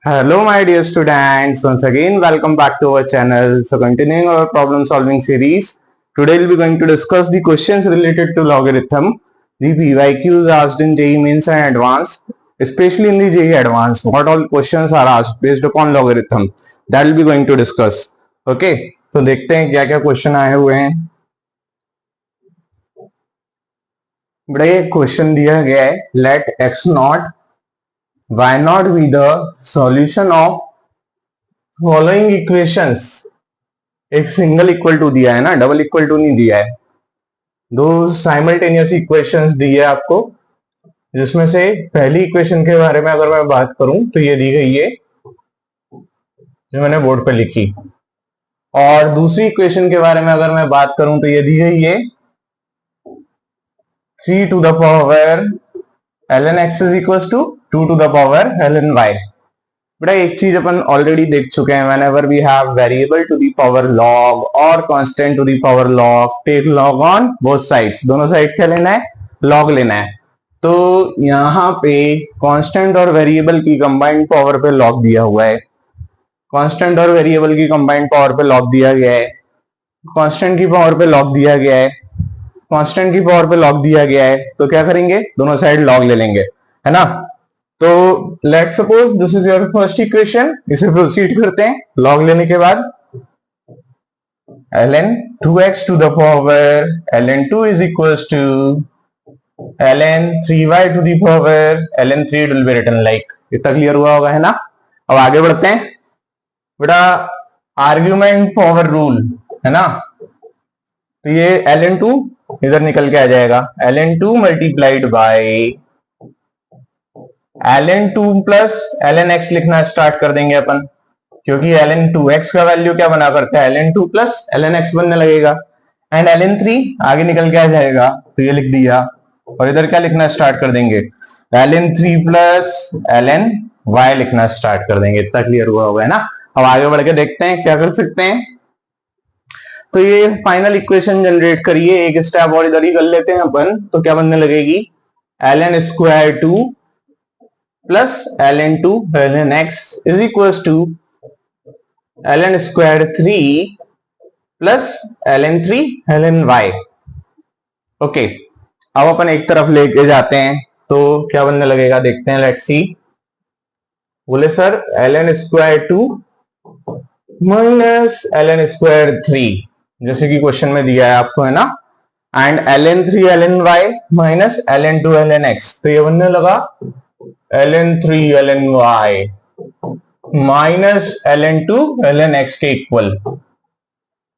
Hello, my dear students. Once again, welcome back to our channel. So, continuing our problem solving series, today we'll be going to discuss the questions related to logarithm. The PYQs asked in JEE Mains and Advanced, especially in the JEE Advanced. What all questions are asked based upon logarithm? That we'll be going to discuss. Okay. तो देखते हैं क्या क्या question आए हुए हैं. बड़ा ये क्वेश्चन दिया गया है, let x naught y naught be the solution of following equations. एक सिंगल इक्वल टू दिया है ना, डबल इक्वल टू नहीं दिया है. दो साइमल्टेनियस इक्वेशंस दी है आपको, जिसमें से पहली इक्वेशन के बारे में अगर मैं बात करूं तो ये दी गई है जो मैंने बोर्ड पे लिखी, और दूसरी इक्वेशन के बारे में अगर मैं बात करूं तो ये दी गई है 3 to the power ln x is equals to 2 to the power ln y. बेटा एक चीज अपन ऑलरेडी देख चुके हैं, whenever we have variable to the power log और constant to the power log, take log on both sides. दोनों side क्या लेना है? log लेना है. तो यहाँ पे कांस्टेंट और वेरिएबल की कंबाइंड पावर पे log दिया हुआ है. कांस्टेंट और वेरिएबल की कंबाइंड पावर पे log दिया गया है. कांस्टेंट की पावर पे log दिया गया है. कांस्टेंट की पावर पे log दिया गया है. तो क्या करेंगे? दोनों साइड log ले लेंगे, है ना. तो let's suppose this is your first equation. इसे प्रोसीड करते हैं. लॉग लेने के बाद ln 2x to the power ln 2 is equals to ln 3y to the power ln 3. it will be written like. इतना क्लियर हुआ होगा, है ना. अब आगे बढ़ते हैं. बेटा आर्ग्यूमेंट पावर रूल, है ना. तो ये ln 2 इधर निकल के आ जाएगा. ln 2 multiplied by ln 2 plus ln x लिखना स्टार्ट कर देंगे अपन, क्योंकि ln 2x का वैल्यू क्या बना करता है? ln 2 प्लस ln x बनने लगेगा. एंड ln 3 आगे निकल के आ जाएगा, तो ये लिख दिया. और इधर क्या लिखना स्टार्ट कर देंगे? ln 3 प्लस ln y लिखना स्टार्ट कर देंगे. इतना क्लियर हुआ होगा, है ना. अब आगे बढ़ के देखते हैं क्या कर सकते हैं. तो ये फाइनल इक्वेशन जनरेट करिए. एक स्टेप और इधर ही कर लेते हैं अपन. तो क्या बनने लगेगी? ln square 2 plus ln 2 ln x is equals to ln square 3 plus ln 3 ln y. Okay, अब अपन एक तरफ लेके जाते हैं तो क्या बनने लगेगा देखते हैं. Let's see. बोले sir ln square 2 minus ln square 3, जैसे कि क्वेश्चन में दिया है आपको, है ना. And ln 3 ln y minus ln 2 ln x. तो ये बनने लगा ln 3 ln y minus ln 2 ln x के इक्वल.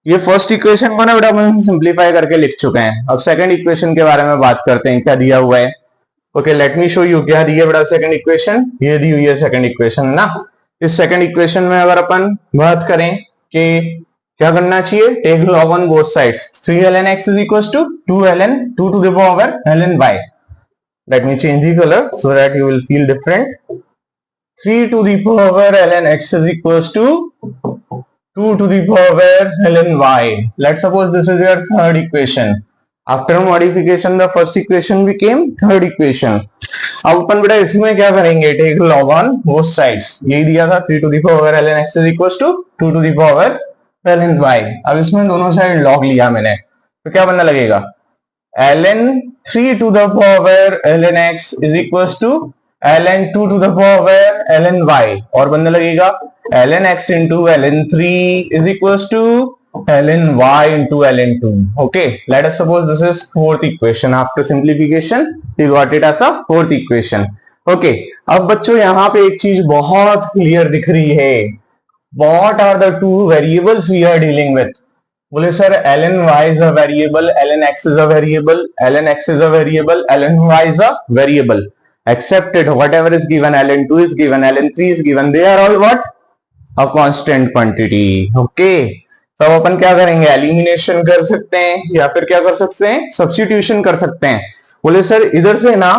ये फर्स्ट इक्वेशन को ना बेटा हम सिंप्लीफाई करके लिख चुके हैं. अब सेकंड इक्वेशन के बारे में बात करते हैं. क्या दिया हुआ है? Okay, late me show you. क्या दिया बेटा सेकंड इक्वेशन? ये दी हुई है सेकंड इक्वेशन, ना. इस सेकंड इक्वेशन में अगर अपन बात करें कि क्या करना चाहिए? Take log on both sides. 3 ln x is equals to 2 ln 2 to the power ln y. Let me change the color so that you will feel different. 3 to the power ln x is equals to 2 to the power ln y. Let's suppose this is your third equation. After modification, the first equation became third equation. अब अपन बेटा इसमें क्या करेंगे? Take log on both sides. यही दिया था 3 to the power ln x is equals to 2 to the power ln y. अब इसमें दोनों साइड log लिया मैंने, तो क्या बनने लगेगा? ln 3 to the power ln x is equals to ln 2 to the power ln y. और बनने लगेगा ln x into ln 3 is equals to ln y into ln 2. Okay, let us suppose this is fourth equation. After simplification we got it as a fourth equation. Okay, अब बच्चों यहाँ पे एक चीज बहुत क्लियर दिख रही है. What are the two variables we are dealing with? बोले sir ln y is a variable, ln x is a variable, ln x is a variable, ln y is a variable. Accepted. Whatever is given, ln 2 is given, ln 3 is given. They are all what? A constant quantity. Okay. तो अपन क्या करेंगे? Elimination कर सकते हैं या फिर क्या कर सकते हैं? सब्स्टिट्यूशन कर सकते हैं. बोले सर इधर से ना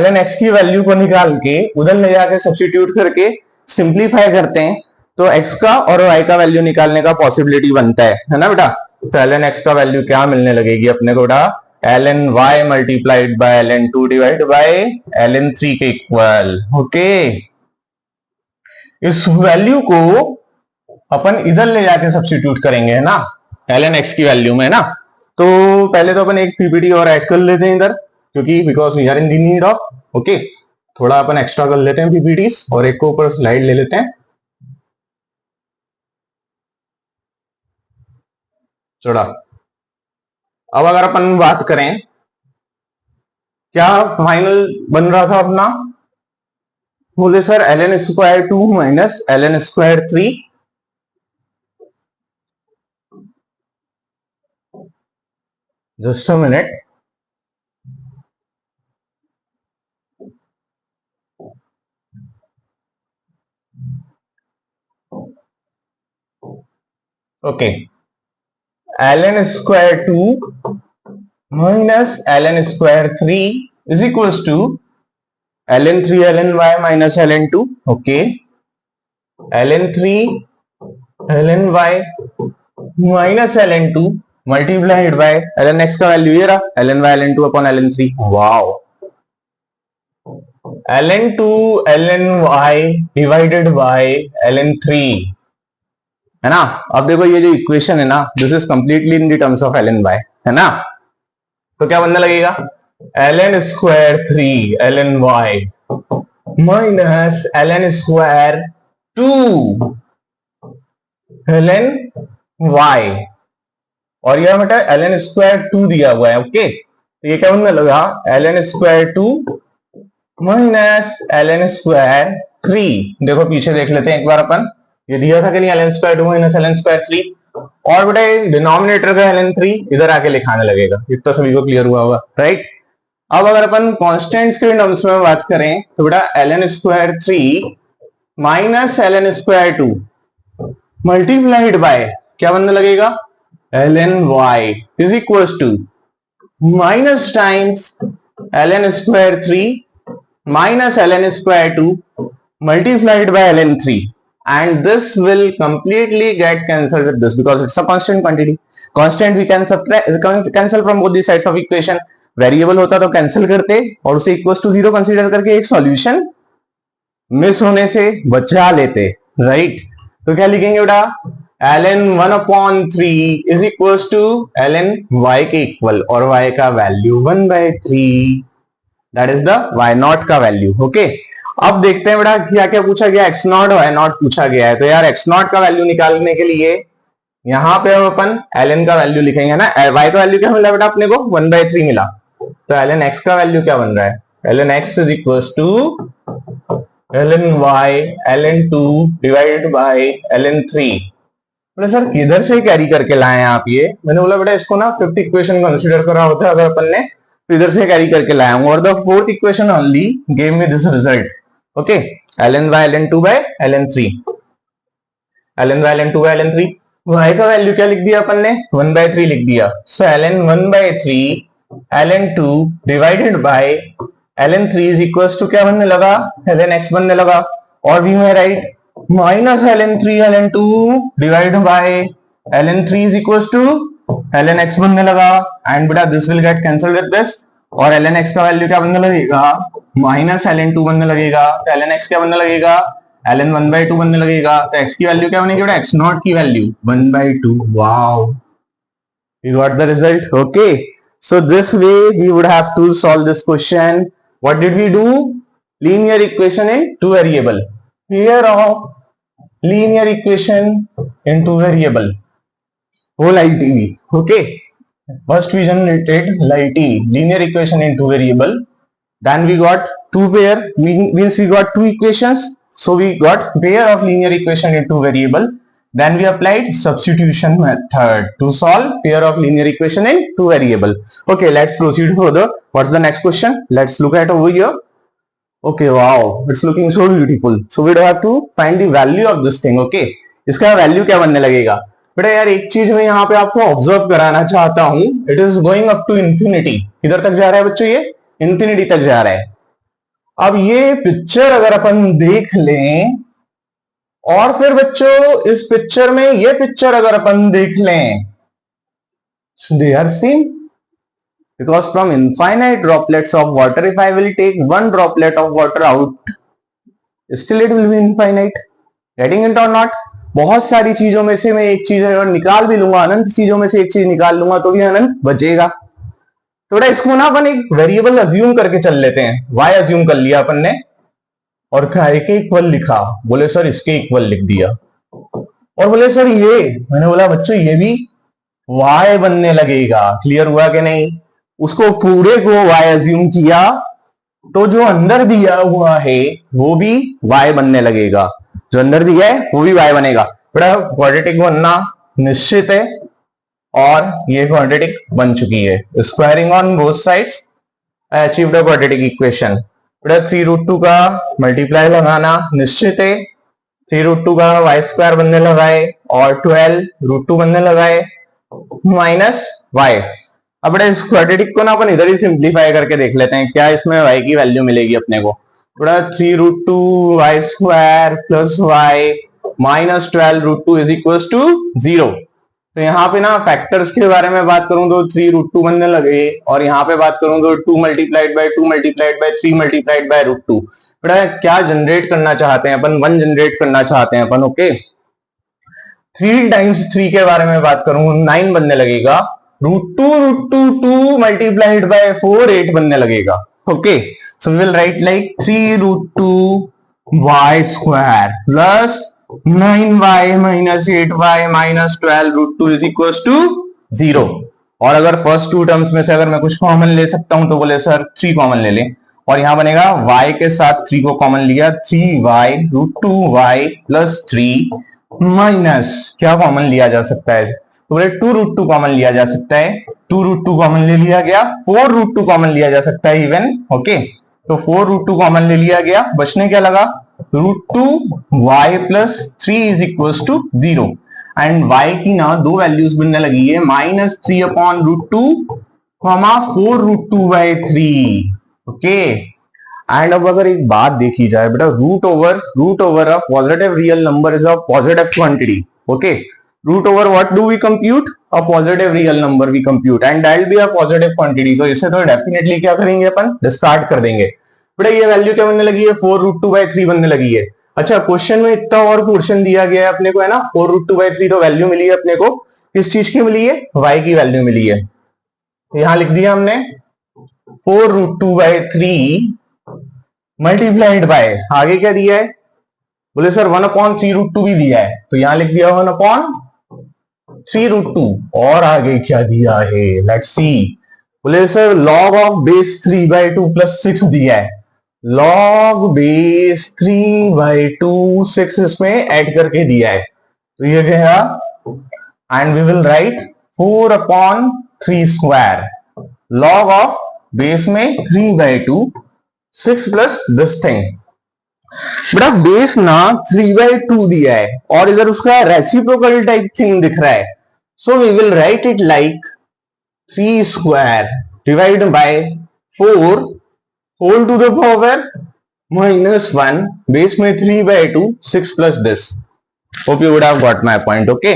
ln x की वैल्यू को निकाल के उधर ले जाके सब्स्टिट्यूट करके सिंप्लीफाई करते हैं, तो x का और y का वैल्यू निकालने का पॉसिबिलिटी बनता है ना बेटा. तो ln x का वैल्यू क्या मिलने लगेगी अपने को बेटा? ln y multiplied by ln 2 divide by ln 3 के इक्वल. ओके, इस वैल्यू को अपन इधर ले जाके सब्स्टिट्यूट करेंगे, है ना, ln x की वैल्यू में, है ना। तो पहले तो अपन एक पीपीटी और ऐड कर लेते हैं इधर, क्योंकि because we are in the need of, okay, थोड़ा अपन एक्स्ट्रा कर लेते हैं पीपीटीज और एक को ऊपर स्लाइड ले लेते हैं। चलो अब अगर अपन बात करें, क्या फाइनल बन रहा था अपना, बोले sir ln square 2 minus ln square 3, just a minute, okay, ln square 2 minus ln square 3 is equals to ln 3 ln y minus ln 2, okay, ln 3 ln y minus ln 2 multiplied by ln x का value ये रहा, ln y ln 2 upon ln 3, wow, ln 2 ln y divided by ln 3, है ना। अब देखो ये जो equation है ना, this is completely in the terms of ln y, है ना। तो क्या बनने लगेगा, ln square 3 ln y minus ln square 2 ln y, और यह बेटा ln स्क्वायर 2 दिया हुआ है, ओके। तो ये क्या बनने लगा, ln square 2 minus ln square 3। देखो पीछे देख लेते हैं एक बार अपन, ये दिया था कि नहीं, ln square 2 minus ln square 3, और बेटा डिनोमिनेटर का ln 3 इधर आके लिखाने लगेगा, इतना सभी को क्लियर हुआ होगा, राइट। अब अगर अपन कॉन्स्टेंट्स के टर्म्स में बात करें तो बेटा ln square 3 minus ln square 2 multiplied by क्या बनने लगेगा, ln y is equal to minus times ln square 3 minus ln square 2 multiplied by ln 3, and this will completely get cancelled with this because it's a constant quantity. Constant we can subtract, cancel from both the sides of equation. Variable होता तो cancel करते और उसे equal to 0 consider करके एक solution miss होने से बचा लेते, राइट। तो क्या लिखेंगे बेटा, ln 1 upon 3 is equal to ln y के इक्वल, और y का value 1/3, that is the y naught का वैल्यू, ओके। अब देखते हैं बेटा क्या क्या पूछा गया, x नॉट y नॉट पूछा गया है। तो यार x नॉट का वैल्यू निकालने के लिए यहाँ पे अब अपन ln का वैल्यू लिखेंगे ना, y का वैल्यू क्या मिला बेटा अपने को, 1/3 मिला। तो ln x का वैल्यू क्या बन रहा है, ln x is equal to ln y ln 2 divided by ln 3। बोले सर किधर से कैरी करके लाए हैं आप ये, मैंने बोला बेटा इसको ना फिफ्थ इक्वेशन कंसीडर करा होता है अगर अपन ने, तो इधर से कैरी करके लाया हूं, और the fourth equation only give me this result, okay. ln y ln 2 by ln 3, ln y ln 2 by ln 3, y का वैल्यू क्या लिख दिया अपन ने, 1/3 लिख दिया। So ln 1/3 ln 2 divided by ln 3 is equal to क्या बनने लगा, ln x बनने लगा, और भी मैं write minus ln 3 ln 2 divide by ln 3 is equal to ln x बनने लगा, एंड बेटा this will get cancelled with this, और ln x का वैल्यू क्या बनने लगेगा, माइनस ln 2 बनने लगेगा। तो ln x क्या बनने लगेगा, ln 1/2 बनने लगेगा। तो x की वैल्यू क्या बनेगी बेटा, x नॉट की value 1/2, wow, you got the result, okay। So this way we would have to solve this question. What did we do, linear equation in two variable, pair of linear equation in two variable, whole ITV, okay। First we generated linear equation in two variable, then we got two pair, means we got two equations, so we got pair of linear equation in two variable, then we applied substitution method to solve pair of linear equation in two variable, okay। Let's proceed further. What's the next question, let's look at over here, okay, wow, it's looking so beautiful। So we have to find the value of this thing, okay। इसका value क्या बनने लगेगा बेटा, यार एक चीज मैं यहाँ पे आपको ऑब्जर्व कराना चाहता हूं, it is going up to infinity, किधर तक जा रहा है बच्चों, ये इंफिनिटी तक जा रहा है। अब ये पिक्चर अगर अपन देख लें, और फिर बच्चों इस पिक्चर में ये पिक्चर अगर अपन देख लें, they are same, because from infinite droplets of water, if I will take one droplet of water out, still it will be infinite, getting it और नॉट? बहुत सारी चीजों में से मैं एक चीज अगर निकाल भी लूंगा, अनंत चीजों में से एक चीज निकाल लूंगा तो भी अनंत बचेगा। थोड़ा इसको ना अपन एक वेरिएबल अज्यूम करके चल लेते हैं। y अज्यूम कर लिया अपन ने और काय के इक्वल लिखा, बोले सर इसके इक्वल लिख दिया। और बोले सर ये, मैंने बोला बच्चों ये भी y बनने लगेगा। क्लियर हुआ कि नहीं? उसको पूरे को y अज्यूम किया तो जो अंदर दिया हुआ है वो भी y बनने लगेगा, जो अंदर दिया है वो भी y बनेगा। बड़ा क्वाड्रेटिक बनना निश्चित है और ये क्वाड्रेटिक बन चुकी है। Squaring on both sides I achieved a quadratic equation. बड़ा 3√2 का मल्टीप्लाई लगाना निश्चित है। 3√2 का वाई स्क्वायर बनने लगा है और 12√2 बनने लगा है माइनस वाई। अब बड़ा इस क्वाड्रेटिक को ना अपन इधर ही सिंप्लीफाई करके देख लेते हैं, क्या इसमें y की वैल्यू मिलेगी अपने को। बड़ा 3√2 y square plus y minus 12√2 is equal to 0। तो यहाँ पे ना फैक्टर्स के बारे में बात करूं तो 3√2 बनने लगे और यहाँ पे बात करूं तो 2 multiplied by 2 multiplied bye 3 multiplied by √2। बड़ा क्या जनरेट करना चाहते हैं अपन? 1 जनरेट करना चाहते हैं अपन। ओके, 3 टाइम्स 3 के बारे में बात करूं 9 बनने लगेगा। √2 मल्टीप्लाइड बाय 4 8 बनने लगेगा। Okay, so we will write like 3√2 y square plus 9y minus 8y minus 12√2 is equal to 0। और अगर फर्स्ट टू टर्म्स में से अगर मैं कुछ कॉमन ले सकता हूं तो बोले सर 3 कॉमन ले लें, और यहां बनेगा y के साथ 3 को कॉमन लिया 3y√2y प्लस 3 माइनस क्या कॉमन लिया जा सकता है? तो बोले 2√2 कॉमन लिया जा सकता है। 2√2 कॉमन ले लिया गया, 4√2 कॉमन लिया जा सकता है इवन। ओके, तो 4√2 कॉमन ले लिया गया, बचने क्या लगा? √2y plus 3 is equal to 0। And y की ना दो वैल्यूज बनने लगी है, -3 अपॉन √2 4√2/3। ओके, एंड अब अगर एक बात देखी जाए बेटा, root over a positive real number is a positive quantity. Okay, root over what do we compute? A positive real number we compute and that be a positive quantity. तो इसे तो डेफिनेटली क्या करेंगे अपन? डिस्कार्ड कर देंगे। बेटा ये value क्या बनने लगी है? 4√2/3 बनने लगी है। अच्छा, क्वेश्चन में इतना और पोर्शन दिया गया है अपने को, है ना। 4√2/3 तो वैल्यू मिली है अपने को, किस चीज की मिली है? y की वैल्यू मिली है। यहां लिख दिया हमने 4√2/3 मल्टीप्लाइड बाय, आगे क्या दिया है? बोले सर 1/3√2 भी दिया है, तो यहां लिख दिया 1/3√2। और आगे क्या दिया है? Let's see. बोले sir log of base 3/2 plus 6 दिया है। log बेस 3/2 6 इसमें ऐड करके दिया है, तो ये गया and we will write 4/3 square log of base में 3/2 6 प्लस दिस थिंग। बेटा बेस ना 3/2 दिया है और इधर उसका रेसिप्रोकल टाइप थिंग दिख रहा है, so we will write it like 3 square divide by 4 whole to the power -1 base में 3/2 6 plus this. Hope you would have got my point. Okay,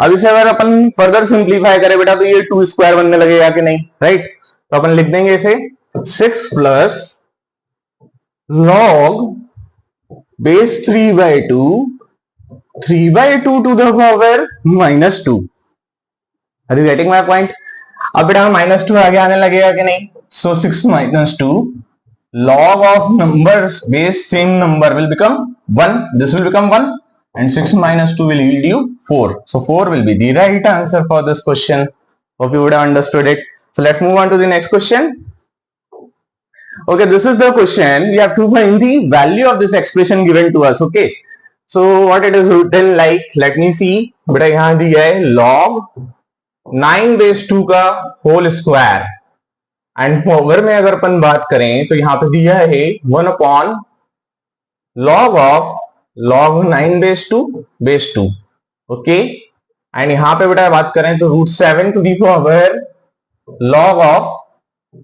अब इसे अगर अपन फर्दर सिंप्लीफाई करें बेटा तो ये 2 स्क्वायर बनने लगेगा कि नहीं? राइट, तो अपन लिख देंगे इसे 6 plus log base 3/2 3/2 to the power -2। Are you getting my point? अब बेटा -2 आगे आने लगेगा कि नहीं? सो 6 - 2 log of numbers base same number will become 1. This will become 1 and 6 - 2 will yield you 4. So 4 will be the right answer for this question. Hope you would have understood it. So let's move on to the next question. Okay, this is the question. We have to find the value of this expression given to us. Okay, so what it is written like, let me see. बेटा यहाँ दिया है log 9/2 का whole square and power में अगर अपन बात करें तो यहाँ पे दिया है 1/log of log 9/2 okay, and यहाँ पे बेटा बात करें तो √7 to the power log of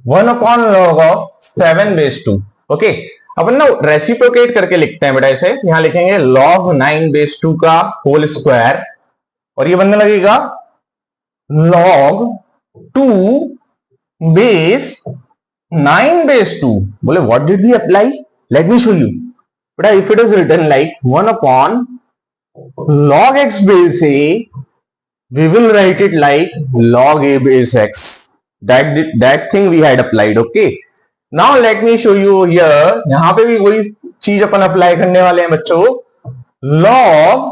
1/log of 7/2। Okay, अपन ना रेसिप्रोकेट करके लिखते हैं बेटा इसे। यहां लिखेंगे log 9/2 का होल स्क्वायर और ये बनने लगेगा log 2 बेस 9/2। बोले what did we apply? Let me show you. बेटा if it is written like 1 upon log x base a, we will write it like log a base x. That thing we had applied. Okay. Now let me show you here. यहां पे भी वही चीज अपन apply करने वाले हैं बच्चों. log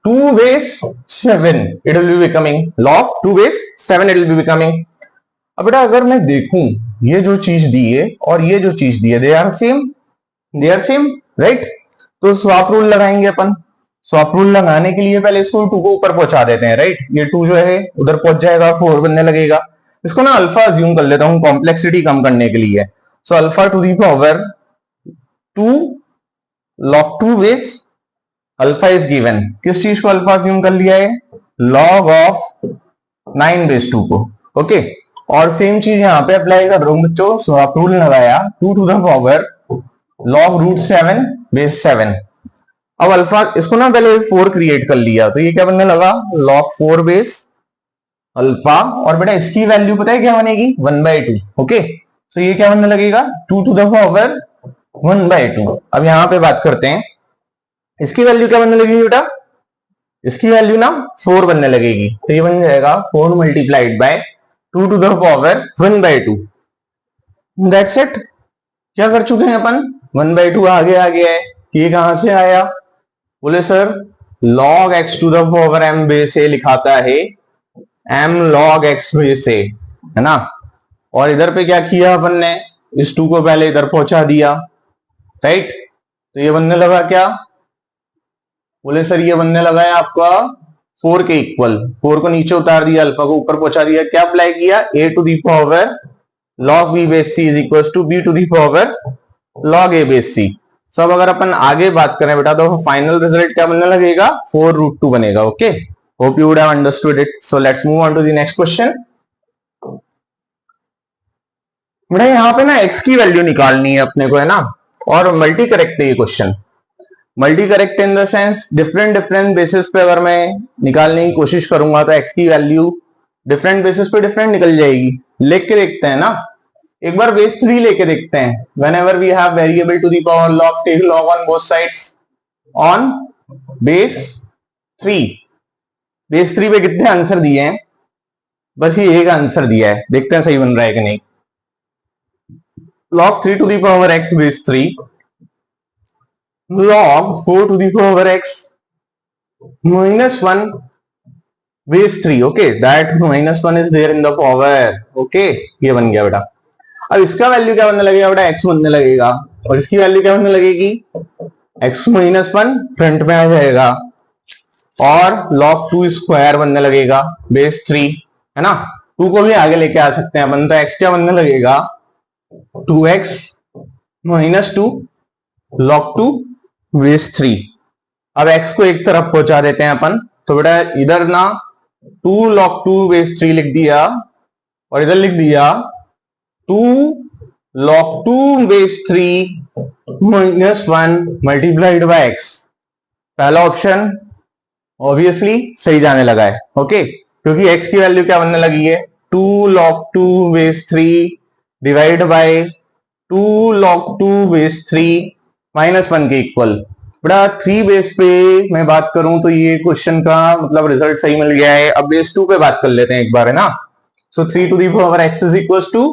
2 base 7 it will be becoming log 2 base 7 it will be becoming. अब बेटा अगर मैं देखूं ये जो चीज दी है और ये जो चीज दी है दे आर सेम राइट. तो स्वैप रूल लगाएंगे अपन. स्वैप रूल लगाने के लिए पहले इसको 2 को ऊपर पहुंचा देते हैं राइट. ये 2 जो है उधर पहुंच जाएगा 4 बनने लगेगा. इसको ना अल्फा अज्यूम कर लेता हूं कॉम्प्लेक्सिटी कम करने के लिए. So alpha to the power 2 log 2 base alpha is given. किस चीज को अल्फा अज्यूम कर लिया है? log ऑफ 9 बेस 2 को. ओके. और सेम चीज यहां पे अप्लाई कर रहा हूं बच्चों. स्वैप रूल लगाया 2 to the power log root 7 base 7. अब अल्फा इसको ना पहले 4 क्रिएट कर लिया तो ये क्या बनने लगा log 4 बेस अल्फा. और बेटा इसकी वैल्यू पता है क्या बनेगी 1/2. ओके. सो ये क्या बनने लगेगा 2 टू द पावर 1/2. अब यहां पे बात करते हैं इसकी वैल्यू क्या बनने लगेगी बेटा. इसकी वैल्यू ना 4 बनने लगेगी. तो ये बन जाएगा 4 multiplied by 2 to the power 1/2. That's it. क्या कर चुके हैं अपन 1/2 आगे आ गया है. ये कहां से आया? बोले sir log x to the power m base a लिखाता है m log x base a है ना. और इधर पे क्या किया अपन ने इस 2 को पहले इधर पहुंचा दिया राइट. तो ये बनने लगा क्या? बोले सर ये बनने लगा है आपका 4 के इक्वल. 4 को नीचे उतार दिया अल्फा को ऊपर पहुंचा दिया. क्या अप्लाई किया a to the power log b base c is equal to b to the power log a base c. सब अगर अपन आगे बात करें बेटा तो फाइनल रिजल्ट क्या बनने लगेगा 4 रूट 2 बनेगा. Okay. Hope you would have understood it. So let's move on to the next question. बेटा यहाँ पे ना x की वैल्यू निकालनी है अपने को है ना. और मल्टी करेक्ट है ये question. Multi correct in the sense different basis पे अगर मैं निकालने की कोशिश करूंगा तो x की वैल्यू डिफरेंट बेसिस पे डिफरेंट निकल जाएगी. लिख के देखते हैं ना. एक बार बेस 3 लेके देखते हैं. whenever we have variable to the power log take log on both sides on base 3. Base 3 पे कितने आंसर दिए हैं? बस ये एक आंसर दिया है. देखते हैं सही बन रहा है कि नहीं. log 3 to the power x base 3 log 4 to the power x minus 1 base 3. okay, that minus 1 is there in the power. okay, ये बन गया बेटा. अब इसका वैल्यू क्या बनने लगेगा बेटा x बनने लगेगा. और इसकी वैल्यू क्या बनने लगेगी x माइनस 1 फ्रंट में आ जाएगा. और log 2 स्क्वायर बनने लगेगा बेस 3 है ना. 2 को भी आगे लेके आ सकते हैं अपन. तो x क्या बनने लगेगा 2x माइनस 2 log 2 बेस 3. अब x को एक तरफ पहुंचा देते हैं अपन. तो बेटा इधर ना 2 log 2 बेस 3 लिख दिया और इधर लिख दिया 2 log 2 base 3 minus 1 multiplied by x. पहला ऑप्शन ऑब्वियसली सही जाने लगा है. ओके. क्योंकि x की वैल्यू क्या बनने लगी है 2 log 2 base 3 divide by 2 log 2 base 3 minus 1 के इक्वल. बड़ा 3 बेस पे मैं बात करूं तो ये क्वेश्चन का मतलब रिजल्ट सही मिल गया है. अब बेस 2 पे बात कर लेते हैं एक बार है ना. So 3 to the power x is equal to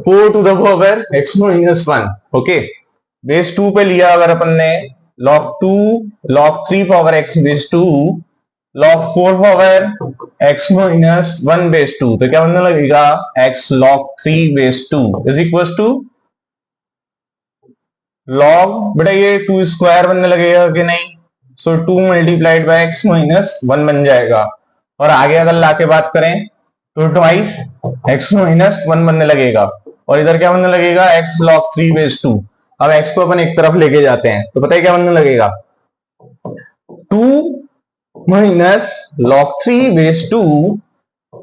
4 to the power x minus 1. Okay. Base 2 पे लिया अगर अपन ने log 2 log 3 power x base 2 log 4 power x minus 1 base 2. तो क्या बनने लगेगा x log 3 base 2 is equal to log बेटा ये 2 स्क्वायर बनने लगेगा कि नहीं. So 2 multiplied by x minus 1 बन जाएगा. और आगे अगर लाके बात करें तो ट्वाइस x माइनस 1 बनने लगेगा. और इधर क्या बनने लगेगा x log 3 बेस 2. अब x को अपन एक तरफ लेके जाते हैं तो पता है क्या बनने लगेगा 2 minus log 3 base 2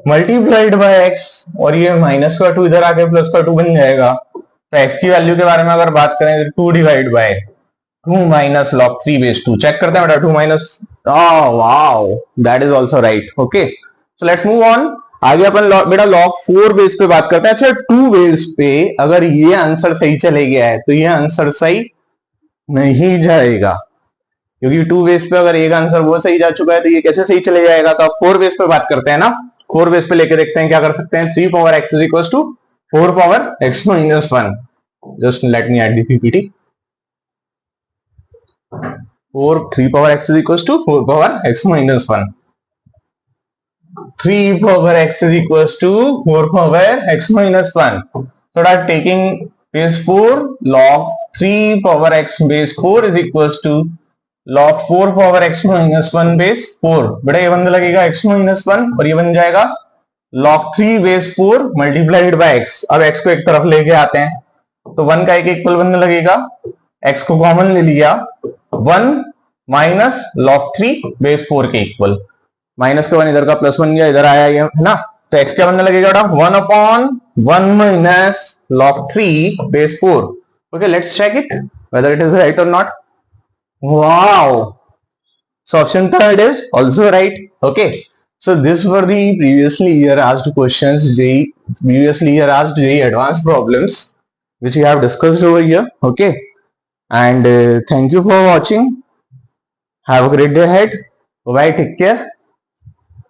multiplied by x. और ये माइनस का 2 इधर आके प्लस का 2 बन जाएगा. तो x की वैल्यू के बारे में अगर बात करें तो 2 divide by 2 minus log 3 base 2. Check करते हैं बेटा 2 minus. Wow that is also right. Okay. So let's move on. आगे अपन बेटा log 4 बेस पे बात करते हैं. अच्छा 2 बेस पे अगर ये आंसर सही चले गया है तो ये आंसर सही नहीं जाएगा, क्योंकि 2 बेस पे अगर एक आंसर वो सही जा चुका है तो ये कैसे सही चले जाएगा। तो आप 4 बेस पे बात करते हैं ना, 4 बेस पे लेके देखते हैं क्या कर सकते हैं। 3 power x is equal to 4 power x minus 1। Just let me add the PPT. 3 power x is equal to 4 power x minus 1। 3 power x is equals to 4 power x minus 1. So that taking base 4 log 3 power x base 4 is equals to log 4 power x minus 1 base 4। बेटा ये बन लगेगा x minus 1 और ये बन जाएगा log 3 base 4 multiplied by x। अब x को एक तरफ लेके आते हैं तो 1 का एक इक्वल बनने लगेगा, x को कॉमन ले लिया, 1 माइनस log 3 base 4 के इक्वल, माइनस का 1 इधर का प्लस 1 गया, इधर आया ये है ना। तो x क्या बनने लगेगा बेटा, 1 upon 1 minus log 3 base 4। Okay, let's check it whether it is right or not. Wow, so option third is also right. Okay, so this were the previously year asked questions, previously year asked JEE advanced problems which we have discussed over here. Okay, and thank you for watching. Have a great day ahead. Bye bye, take care.